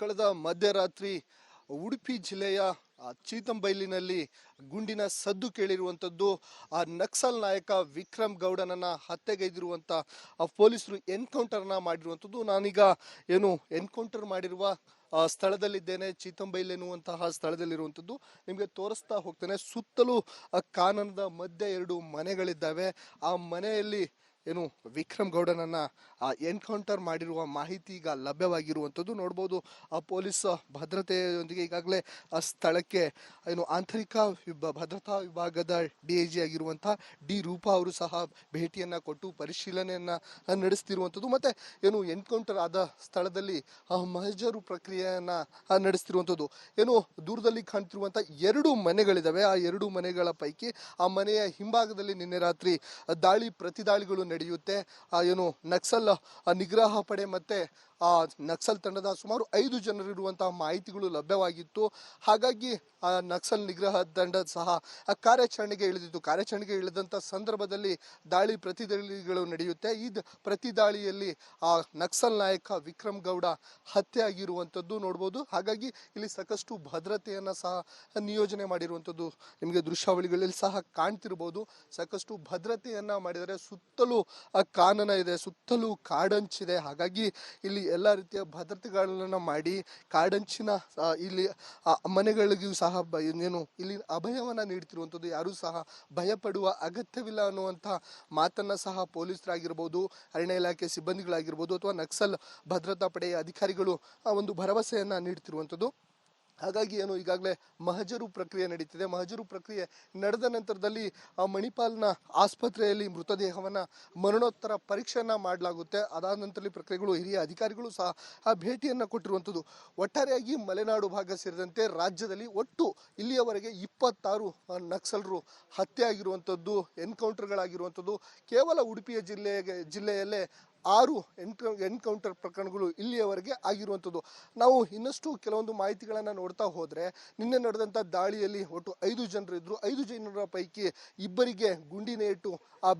ಕಳೆದ ಮಧ್ಯರಾತ್ರಿ ಉಡುಪಿ ಜಿಲ್ಲೆಯ ಚೀತಂಬೈಲಿನಲ್ಲಿ ಗುಂಡಿನ ಸದ್ದು ಕೇಳಿರುವಂಥದ್ದು. ಆ ನಕ್ಸಲ್ ನಾಯಕ ವಿಕ್ರಮ್ ಗೌಡನನ್ನ ಹತ್ಯೆಗೈದಿರುವಂಥ ಪೊಲೀಸರು ಎನ್ಕೌಂಟರ್ನ ಮಾಡಿರುವಂಥದ್ದು. ನಾನೀಗ ಎನ್ಕೌಂಟರ್ ಮಾಡಿರುವ ಸ್ಥಳದಲ್ಲಿದ್ದೇನೆ. ಚೀತಂಬೈಲ್ ಎನ್ನುವಂತಹ ಸ್ಥಳದಲ್ಲಿರುವಂಥದ್ದು ನಿಮಗೆ ತೋರಿಸ್ತಾ ಹೋಗ್ತೇನೆ. ಸುತ್ತಲೂ ಕಾನನದ ಮಧ್ಯೆ ಎರಡು ಮನೆಗಳಿದ್ದಾವೆ. ಆ ಮನೆಯಲ್ಲಿ ವಿಕ್ರಮ್ ಗೌಡನನ್ನ ಎನ್ಕೌಂಟರ್ ಮಾಡಿರುವ ಮಾಹಿತಿ ಈಗ ಲಭ್ಯವಾಗಿರುವಂಥದ್ದು ನೋಡ್ಬೋದು. ಆ ಪೊಲೀಸ್ ಭದ್ರತೆಯೊಂದಿಗೆ ಈಗಾಗಲೇ ಆ ಸ್ಥಳಕ್ಕೆ ಆಂತರಿಕ ಭದ್ರತಾ ವಿಭಾಗದ DIG ಆಗಿರುವಂತಹ ಡಿ ರೂಪಾ ಅವರು ಸಹ ಭೇಟಿಯನ್ನ ಕೊಟ್ಟು ಪರಿಶೀಲನೆಯನ್ನ ನಡೆಸ್ತಿರುವಂಥದ್ದು. ಮತ್ತೆ ಎನ್ಕೌಂಟರ್ ಆದ ಸ್ಥಳದಲ್ಲಿ ಮಹಜರು ಪ್ರಕ್ರಿಯೆಯನ್ನ ನಡೆಸ್ತಿರುವಂಥದ್ದು. ದೂರದಲ್ಲಿ ಕಾಣ್ತಿರುವಂತಹ ಎರಡು ಮನೆಗಳಿದಾವೆ. ಆ ಎರಡು ಮನೆಗಳ ಪೈಕಿ ಆ ಮನೆಯ ಹಿಂಭಾಗದಲ್ಲಿ ನಿನ್ನೆ ರಾತ್ರಿ ಪ್ರತಿದಾಳಿಗಳು ನಡೆಯುತ್ತೆ. ನಕ್ಸಲ್ ನಿಗ್ರಹ ಪಡೆ ಮತ್ತೆ ಆ ನಕ್ಸಲ್ ತಂಡದ ಸುಮಾರು 5 ಜನರಿರುವಂತಹ ಮಾಹಿತಿಗಳು ಲಭ್ಯವಾಗಿತ್ತು. ಹಾಗಾಗಿ ಆ ನಕ್ಸಲ್ ನಿಗ್ರಹ ತಂಡ ಸಹ ಕಾರ್ಯಾಚರಣೆಗೆ ಇಳಿದಂತ ಸಂದರ್ಭದಲ್ಲಿ ಪ್ರತಿದಾಳಿಗಳು ನಡೆಯುತ್ತೆ. ಈ ಪ್ರತಿದಾಳಿಯಲ್ಲಿ ಆ ನಕ್ಸಲ್ ನಾಯಕ ವಿಕ್ರಮ್ ಗೌಡ ಹತ್ಯೆ ಆಗಿರುವಂತದ್ದು ನೋಡ್ಬೋದು. ಹಾಗಾಗಿ ಇಲ್ಲಿ ಸಾಕಷ್ಟು ಭದ್ರತೆಯನ್ನ ಸಹ ನಿಯೋಜನೆ ಮಾಡಿರುವಂತದ್ದು ನಿಮಗೆ ದೃಶ್ಯಾವಳಿಗಳಲ್ಲಿ ಸಹ ಕಾಣ್ತಿರ್ಬೋದು. ಸಾಕಷ್ಟು ಭದ್ರತೆಯನ್ನ ಮಾಡಿದರೆ ಸುತ್ತಲೂ ಕಾನನ ಇದೆ, ಸುತ್ತಲೂ ಕಾಡಂಚಿದೆ. ಹಾಗಾಗಿ ಇಲ್ಲಿ ಎಲ್ಲ ರೀತಿಯ ಭದ್ರತೆಗಳನ್ನ ಮಾಡಿ ಕಾಡಂಚಿನ ಇಲ್ಲಿ ಮನೆಗಳಿಗೂ ಸಹ ಇಲ್ಲಿ ಅಭಯವನ್ನ ನೀಡ್ತಿರುವಂಥದ್ದು. ಯಾರು ಸಹ ಭಯ ಪಡುವ ಅಗತ್ಯವಿಲ್ಲ ಅನ್ನುವಂಥ ಮಾತನ್ನ ಸಹ ಪೊಲೀಸರಾಗಿರ್ಬೋದು, ಅರಣ್ಯ ಇಲಾಖೆ ಸಿಬ್ಬಂದಿಗಳಾಗಿರ್ಬೋದು ಅಥವಾ ನಕ್ಸಲ್ ಭದ್ರತಾ ಪಡೆಯ ಅಧಿಕಾರಿಗಳು ಒಂದು ಭರವಸೆಯನ್ನ ನೀಡ್ತಿರುವಂಥದ್ದು. ಹಾಗಾಗಿ ಈಗಾಗಲೇ ಮಹಜರು ಪ್ರಕ್ರಿಯೆ ನಡೀತಿದೆ. ಮಹಜರು ಪ್ರಕ್ರಿಯೆ ನಡೆದ ನಂತರದಲ್ಲಿ ಮಣಿಪಾಲ್ನ ಆಸ್ಪತ್ರೆಯಲ್ಲಿ ಮೃತದೇಹವನ್ನ ಮರಣೋತ್ತರ ಪರೀಕ್ಷೆಯನ್ನ ಮಾಡಲಾಗುತ್ತೆ. ಅದಾದ ನಂತರದಲ್ಲಿ ಪ್ರಕ್ರಿಯೆಗಳು ಹಿರಿಯ ಅಧಿಕಾರಿಗಳು ಸಹ ಆ ಭೇಟಿಯನ್ನ ಕೊಟ್ಟಿರುವಂಥದ್ದು. ಒಟ್ಟಾರೆಯಾಗಿ ಮಲೆನಾಡು ಭಾಗ ಸೇರಿದಂತೆ ರಾಜ್ಯದಲ್ಲಿ ಒಟ್ಟು ಇಲ್ಲಿಯವರೆಗೆ 26 ನಕ್ಸಲರು ಹತ್ಯೆ ಆಗಿರುವಂಥದ್ದು, ಎನ್ಕೌಂಟರ್ಗಳಾಗಿರುವಂಥದ್ದು. ಕೇವಲ ಉಡುಪಿಯ ಜಿಲ್ಲೆಯಲ್ಲೇ 6 ಎನ್ಕೌಂಟರ್ ಪ್ರಕರಣಗಳು ಇಲ್ಲಿಯವರೆಗೆ ಆಗಿರುವಂಥದ್ದು. ನಾವು ಇನ್ನಷ್ಟು ಕೆಲವೊಂದು ಮಾಹಿತಿಗಳನ್ನು ನೋಡ್ತಾ ಹೋದರೆ ನಿನ್ನೆ ನಡೆದಂಥ ದಾಳಿಯಲ್ಲಿ ಒಟ್ಟು 5 ಜನರು ಇದ್ರು. 5 ಜನರ ಪೈಕಿ 2 ಗುಂಡಿನೇಟು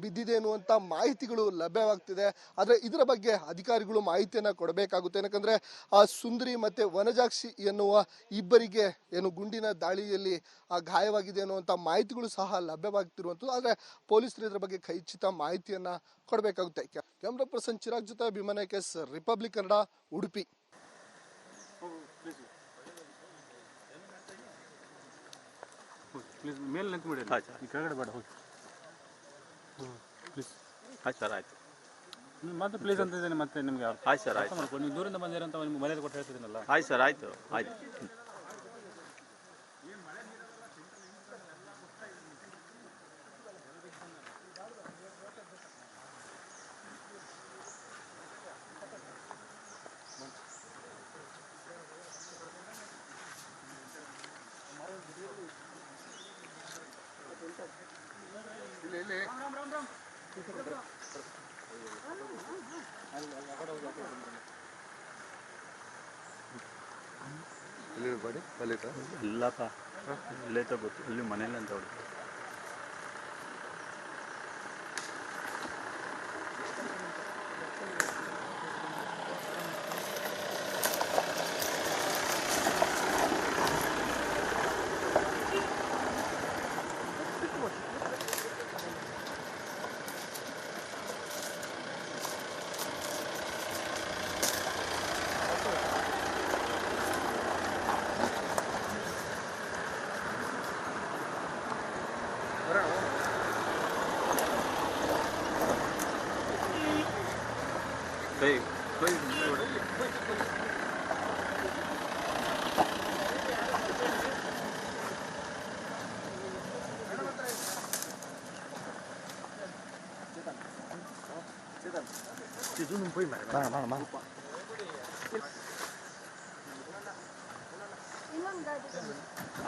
ಬಿದ್ದಿದೆ ಅನ್ನುವಂಥ ಮಾಹಿತಿಗಳು ಲಭ್ಯವಾಗ್ತಿದೆ. ಆದರೆ ಇದರ ಬಗ್ಗೆ ಅಧಿಕಾರಿಗಳು ಮಾಹಿತಿಯನ್ನು ಕೊಡಬೇಕಾಗುತ್ತೆ. ಯಾಕಂದರೆ ಆ ಸುಂದರಿ ಮತ್ತು ವನಜಾಕ್ಷಿ ಎನ್ನುವ 2 ಗುಂಡಿನ ದಾಳಿಯಲ್ಲಿ ಗಾಯವಾಗಿದೆ ಅನ್ನುವಂಥ ಮಾಹಿತಿಗಳು ಸಹ ಲಭ್ಯವಾಗ್ತಿರುವಂಥದ್ದು. ಆದರೆ ಪೊಲೀಸರು ಇದರ ಬಗ್ಗೆ ಖಚಿತ ಮಾಹಿತಿಯನ್ನು ಕೊಡಬೇಕಾಗುತ್ತೆ. ಕ್ಯಾಮ್ರಾ ಪರ್ಸನ್ ಚಿರಾಗ್ ಜೊತೆ ಅಭಿಮಾನ ಕೆಸ್, ರಿಪಬ್ಲಿಕ್ ಕನ್ನಡ, ಉಡುಪಿ. ಪ್ಲೀಸ್ ಮೇಲೆ ನಿಂತ್ಬಿಡಿ, ಈ ಕೆಳಗಡೆ ಬೇಡ, ಹೋಗಿ ಪ್ಲೀಸ್. ಆಯ್ತು ಸರ್, ಆಯಿತು. ಮತ್ತೆ ಪ್ಲೀಸ್ ಅಂತ ಇದ್ದೇನೆ, ಮತ್ತೆ ನಿಮಗೆ ಆಯ್ತು ಸರ್, ಆಯ್ತು ಮಾಡ್ಕೊಂಡು ನೀವು ದೂರಿಂದ ಬಂದಿರಂತ ನಿಮ್ಗೆ ಮರ್ಯಾದೆ ಕೊಟ್ಟು ಹೇಳ್ತಿದ್ದೀನಲ್ಲ. ಆಯ್ತು ಸರ್, ಆಯಿತು ಆಯ್ತು. ಇಲ್ಲಪ್ಪ, ಇಲ್ಲೇ ಗೊತ್ತು, ಇಲ್ಲಿ ಮನೇಲಿ ಅಂತ ಹೊಡ್ತು. Itu numpuk mana?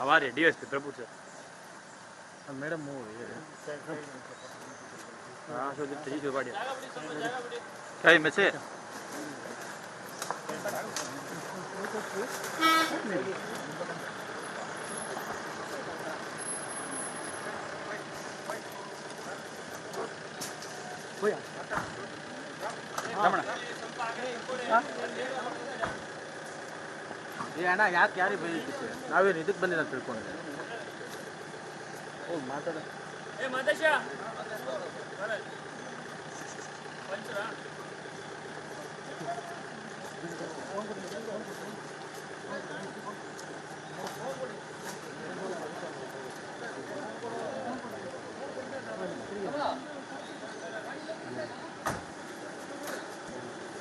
हमारे DSP प्रभु सर, मैडम वो हाँ सो जब तेरी बाड़ी क्या है मैसे ಅಣ್ಣ ಯಾಕೆ ಯಾರಿಗೆ ಬೈಲಿಕ್ಕೆ ನಾವೇನು ಇದಕ್ಕೆ ಬಂದಿಲ್ಲ ಅಂತ ತಿಳ್ಕೊಂಡ್ರೆ ಹೋಗಿ ಮಾತಾಡ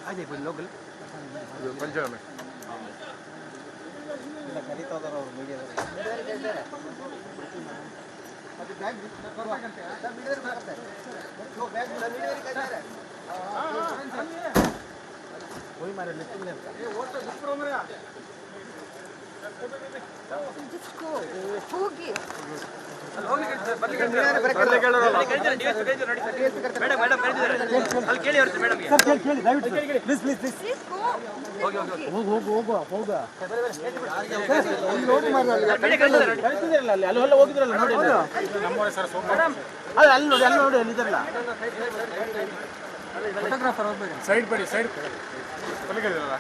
ಅದೇ ಬನ್ನಿ ಲೋಕಲ್ ಪಂಚಮಿ ಕರೀತಾ ಇದಾರೆ ಅವ್ರು ಹೋಗಿ ಮಾರ ಹೋಗಿ ಅಲ್ಲೆಲ್ಲ ಹೋಗಿದ್ರಲ್ಲ ನೋಡಿ ಅಲ್ಲಿ ನೋಡಿ ಅಲ್ಲಿ ನೋಡಿ ಅಲ್ಲಿದ್ದಾರಲ್ಲ ಫೋಟೋಗ್ರಾಫರ್ ಹೋಗ್ಬೇಕು ಸೈಡ್ ಬಡಿ ಸೈಡ್ ಬಲಿಗಿದ್ರಲ್ಲ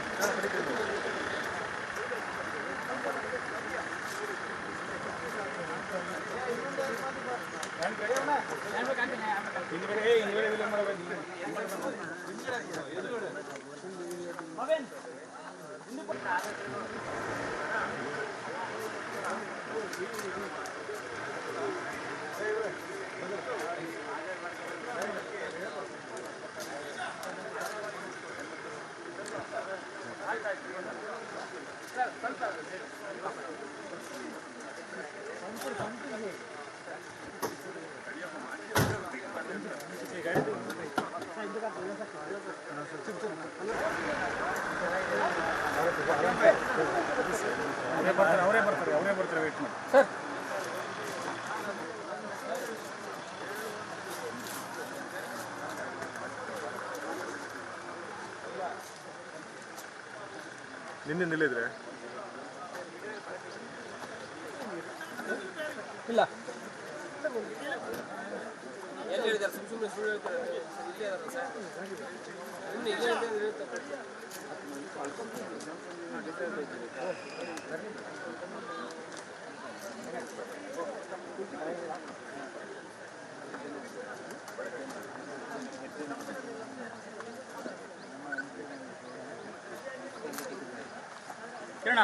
ಅವರೇ ಬರ್ತಾರೆ ವೇಟ್ ಮಾಡಿ ಸರ್. ನಿನ್ನೆ ನಿಲ್ಲಿದ್ರೆ ಇಲ್ಲ ಎಲ್ಲಿ ಹೇಳಿದ್ದಾರೆ ಸುಮ್ಮನೆ ಸುಳ್ಳು ಹೇಳ್ತಾರೆ ಇಲ್ಲೇ ಅದಾರ ಸರ್ ಸುಮ್ಮನೆ ಇಲ್ಲೇ ಹೇಳ್ತಾರೆ ಕಿರಣ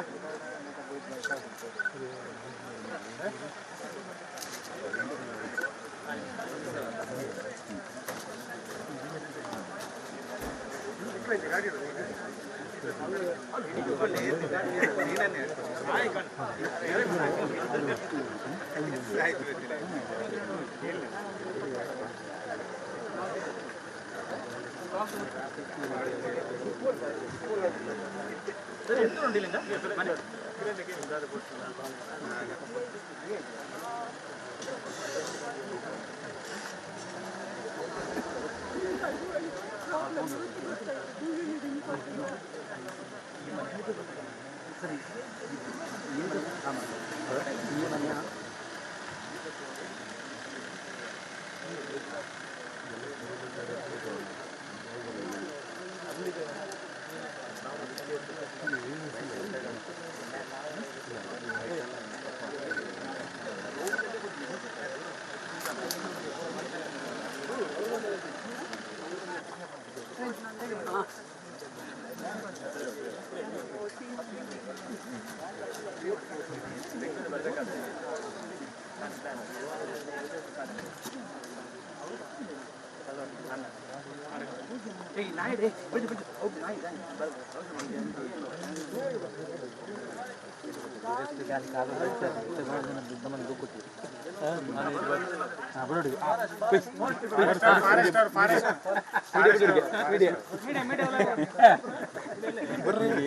ನಾಯಿ ರೀ ಬಿಡಿ ಬಿಡಿ ಹೌದು ನಾಯಿ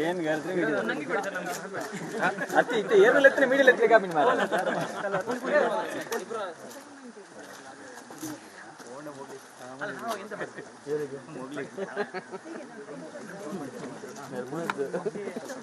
ಏನ್ ಅತ್ತಿ ಇತ್ತೆ ಏರ್ನಲ್ಲಿ ಎತ್ತನೆ ಮೀಡಿಯಲ್ಲಿ ಎತ್ತನೆ ಕಾಪಿನ ಮಾರ ಹೋಗ್ಲಿ